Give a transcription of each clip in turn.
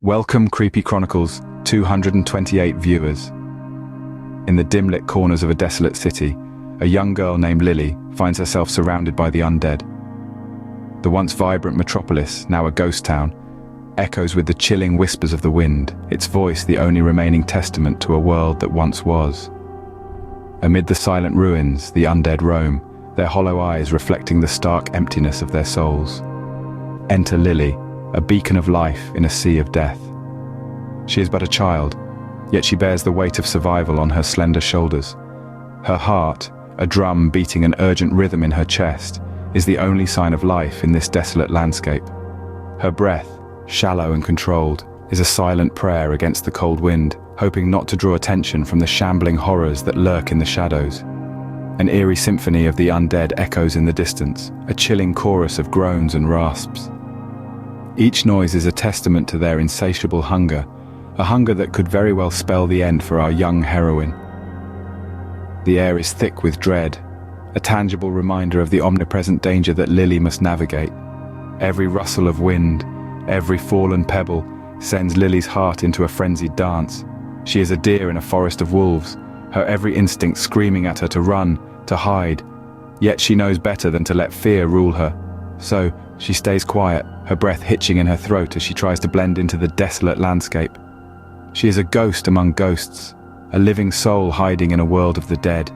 Welcome, Creepy Chronicles, 228 viewers. In the dim-lit corners of a desolate city, a young girl named Lily finds herself surrounded by the undead. The once vibrant metropolis, now a ghost town, echoes with the chilling whispers of the wind, its voice the only remaining testament to a world that once was. Amid the silent ruins, the undead roam, their hollow eyes reflecting the stark emptiness of their souls. Enter Lily, a beacon of life in a sea of death. She is but a child, yet she bears the weight of survival on her slender shoulders. Her heart, a drum beating an urgent rhythm in her chest, is the only sign of life in this desolate landscape. Her breath, shallow and controlled, is a silent prayer against the cold wind, hoping not to draw attention from the shambling horrors that lurk in the shadows. An eerie symphony of the undead echoes in the distance, a chilling chorus of groans and rasps. Each noise is a testament to their insatiable hunger, a hunger that could very well spell the end for our young heroine. The air is thick with dread, a tangible reminder of the omnipresent danger that Lily must navigate. Every rustle of wind, every fallen pebble, sends Lily's heart into a frenzied dance. She is a deer in a forest of wolves, her every instinct screaming at her to run, to hide. Yet she knows better than to let fear rule her. So, she stays quiet, her breath hitching in her throat as she tries to blend into the desolate landscape. She is a ghost among ghosts, a living soul hiding in a world of the dead.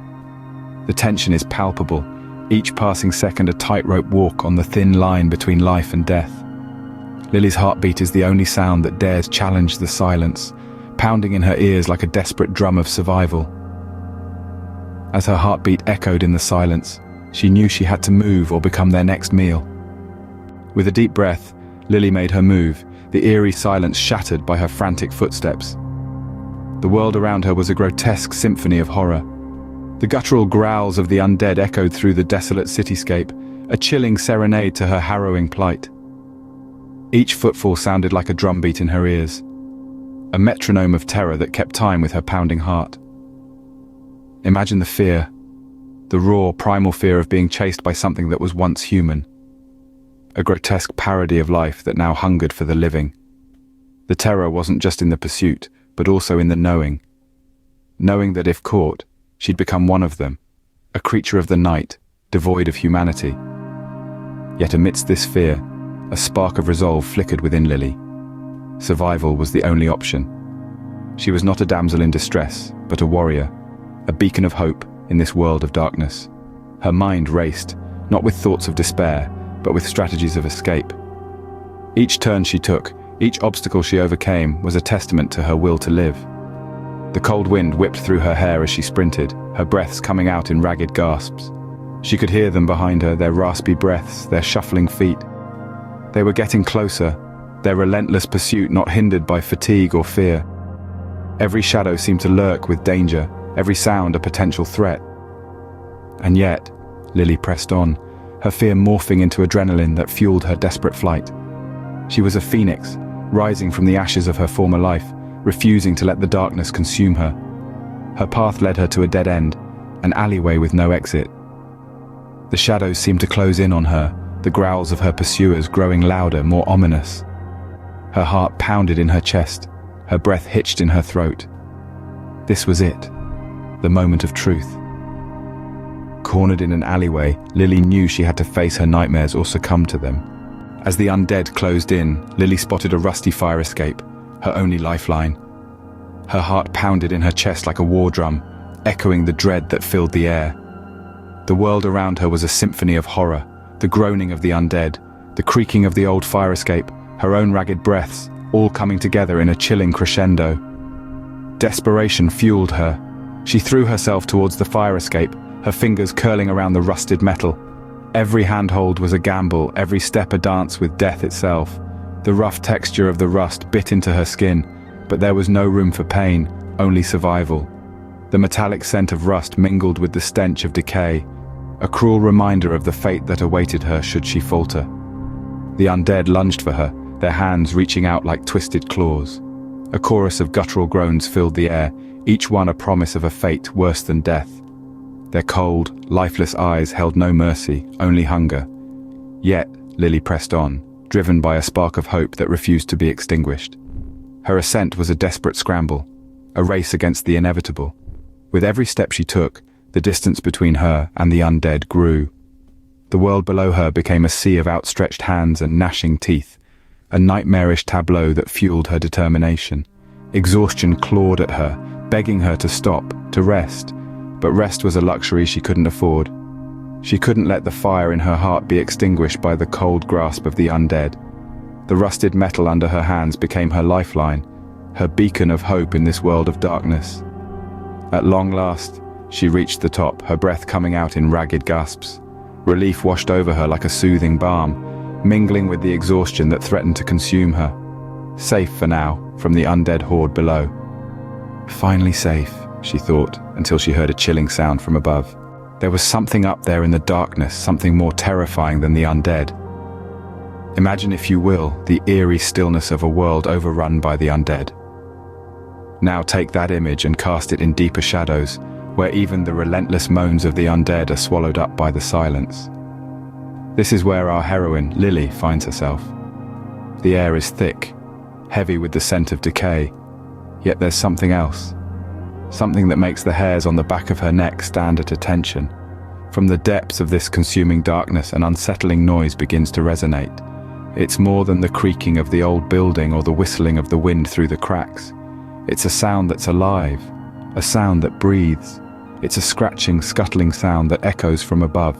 The tension is palpable, each passing second a tightrope walk on the thin line between life and death. Lily's heartbeat is the only sound that dares challenge the silence, pounding in her ears like a desperate drum of survival. As her heartbeat echoed in the silence, she knew she had to move or become their next meal. With a deep breath, Lily made her move, the eerie silence shattered by her frantic footsteps. The world around her was a grotesque symphony of horror. The guttural growls of the undead echoed through the desolate cityscape, a chilling serenade to her harrowing plight. Each footfall sounded like a drumbeat in her ears, a metronome of terror that kept time with her pounding heart. Imagine the fear, the raw, primal fear of being chased by something that was once human. A grotesque parody of life that now hungered for the living. The terror wasn't just in the pursuit, but also in the knowing. Knowing that if caught, she'd become one of them, a creature of the night, devoid of humanity. Yet amidst this fear, a spark of resolve flickered within Lily. Survival was the only option. She was not a damsel in distress, but a warrior, a beacon of hope in this world of darkness. Her mind raced, not with thoughts of despair, but with strategies of escape. Each turn she took, each obstacle she overcame was a testament to her will to live. The cold wind whipped through her hair as she sprinted, her breaths coming out in ragged gasps. She could hear them behind her, their raspy breaths, their shuffling feet. They were getting closer, their relentless pursuit not hindered by fatigue or fear. Every shadow seemed to lurk with danger, every sound a potential threat. And yet, Lily pressed on, her fear morphing into adrenaline that fueled her desperate flight. She was a phoenix, rising from the ashes of her former life, refusing to let the darkness consume her. Her path led her to a dead end, an alleyway with no exit. The shadows seemed to close in on her, the growls of her pursuers growing louder, more ominous. Her heart pounded in her chest, her breath hitched in her throat. This was it, the moment of truth. Cornered in an alleyway, Lily knew she had to face her nightmares or succumb to them. As the undead closed in, Lily spotted a rusty fire escape, her only lifeline. Her heart pounded in her chest like a war drum, echoing the dread that filled the air. The world around her was a symphony of horror, the groaning of the undead, the creaking of the old fire escape, her own ragged breaths, all coming together in a chilling crescendo. Desperation fueled her. She threw herself towards the fire escape, her fingers curling around the rusted metal. Every handhold was a gamble, every step a dance with death itself. The rough texture of the rust bit into her skin, but there was no room for pain, only survival. The metallic scent of rust mingled with the stench of decay, a cruel reminder of the fate that awaited her should she falter. The undead lunged for her, their hands reaching out like twisted claws. A chorus of guttural groans filled the air, each one a promise of a fate worse than death. Their cold, lifeless eyes held no mercy, only hunger. Yet, Lily pressed on, driven by a spark of hope that refused to be extinguished. Her ascent was a desperate scramble, a race against the inevitable. With every step she took, the distance between her and the undead grew. The world below her became a sea of outstretched hands and gnashing teeth, a nightmarish tableau that fueled her determination. Exhaustion clawed at her, begging her to stop, to rest. But rest was a luxury she couldn't afford. She couldn't let the fire in her heart be extinguished by the cold grasp of the undead. The rusted metal under her hands became her lifeline, her beacon of hope in this world of darkness. At long last, she reached the top, her breath coming out in ragged gasps. Relief washed over her like a soothing balm, mingling with the exhaustion that threatened to consume her. Safe for now, from the undead horde below. Finally safe, she thought, until she heard a chilling sound from above. There was something up there in the darkness, something more terrifying than the undead. Imagine, if you will, the eerie stillness of a world overrun by the undead. Now take that image and cast it in deeper shadows, where even the relentless moans of the undead are swallowed up by the silence. This is where our heroine, Lily, finds herself. The air is thick, heavy with the scent of decay, yet there's something else. Something that makes the hairs on the back of her neck stand at attention. From the depths of this consuming darkness, an unsettling noise begins to resonate. It's more than the creaking of the old building or the whistling of the wind through the cracks. It's a sound that's alive, a sound that breathes. It's a scratching, scuttling sound that echoes from above,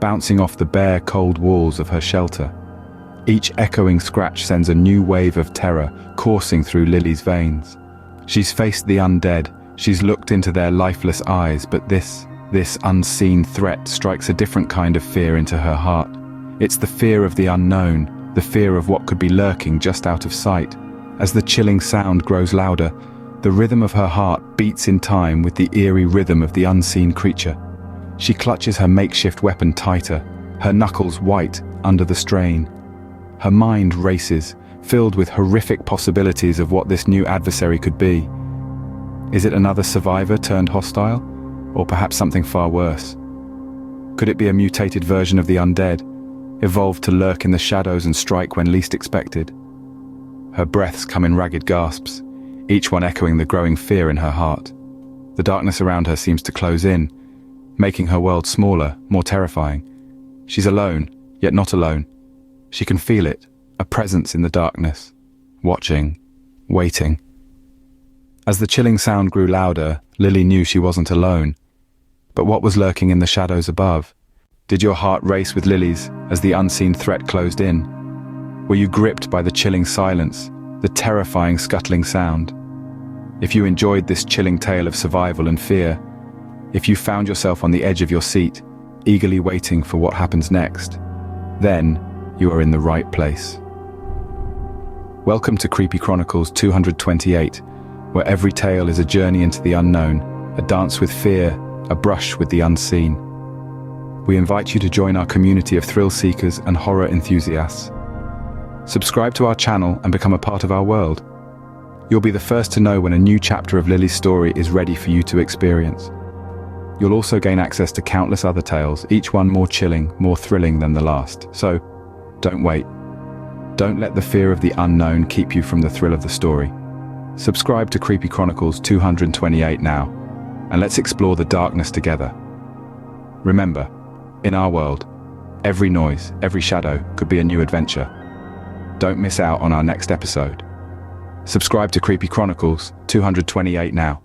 bouncing off the bare, cold walls of her shelter. Each echoing scratch sends a new wave of terror coursing through Lily's veins. She's faced the undead, she's looked into their lifeless eyes, but this unseen threat strikes a different kind of fear into her heart. It's the fear of the unknown, the fear of what could be lurking just out of sight. As the chilling sound grows louder, the rhythm of her heart beats in time with the eerie rhythm of the unseen creature. She clutches her makeshift weapon tighter, her knuckles white under the strain. Her mind races, filled with horrific possibilities of what this new adversary could be. Is it another survivor turned hostile? Or perhaps something far worse? Could it be a mutated version of the undead, evolved to lurk in the shadows and strike when least expected? Her breaths come in ragged gasps, each one echoing the growing fear in her heart. The darkness around her seems to close in, making her world smaller, more terrifying. She's alone, yet not alone. She can feel it, a presence in the darkness, watching, waiting. As the chilling sound grew louder, Lily knew she wasn't alone. But what was lurking in the shadows above? Did your heart race with Lily's as the unseen threat closed in? Were you gripped by the chilling silence, the terrifying scuttling sound? If you enjoyed this chilling tale of survival and fear, if you found yourself on the edge of your seat, eagerly waiting for what happens next, then you are in the right place. Welcome to Creepy Chronicles 228, where every tale is a journey into the unknown, a dance with fear, a brush with the unseen. We invite you to join our community of thrill seekers and horror enthusiasts. Subscribe to our channel and become a part of our world. You'll be the first to know when a new chapter of Lily's story is ready for you to experience. You'll also gain access to countless other tales, each one more chilling, more thrilling than the last. So, don't wait. Don't let the fear of the unknown keep you from the thrill of the story. Subscribe to Creepy Chronicles 228 now, and let's explore the darkness together. Remember, in our world, every noise, every shadow could be a new adventure. Don't miss out on our next episode. Subscribe to Creepy Chronicles 228 now.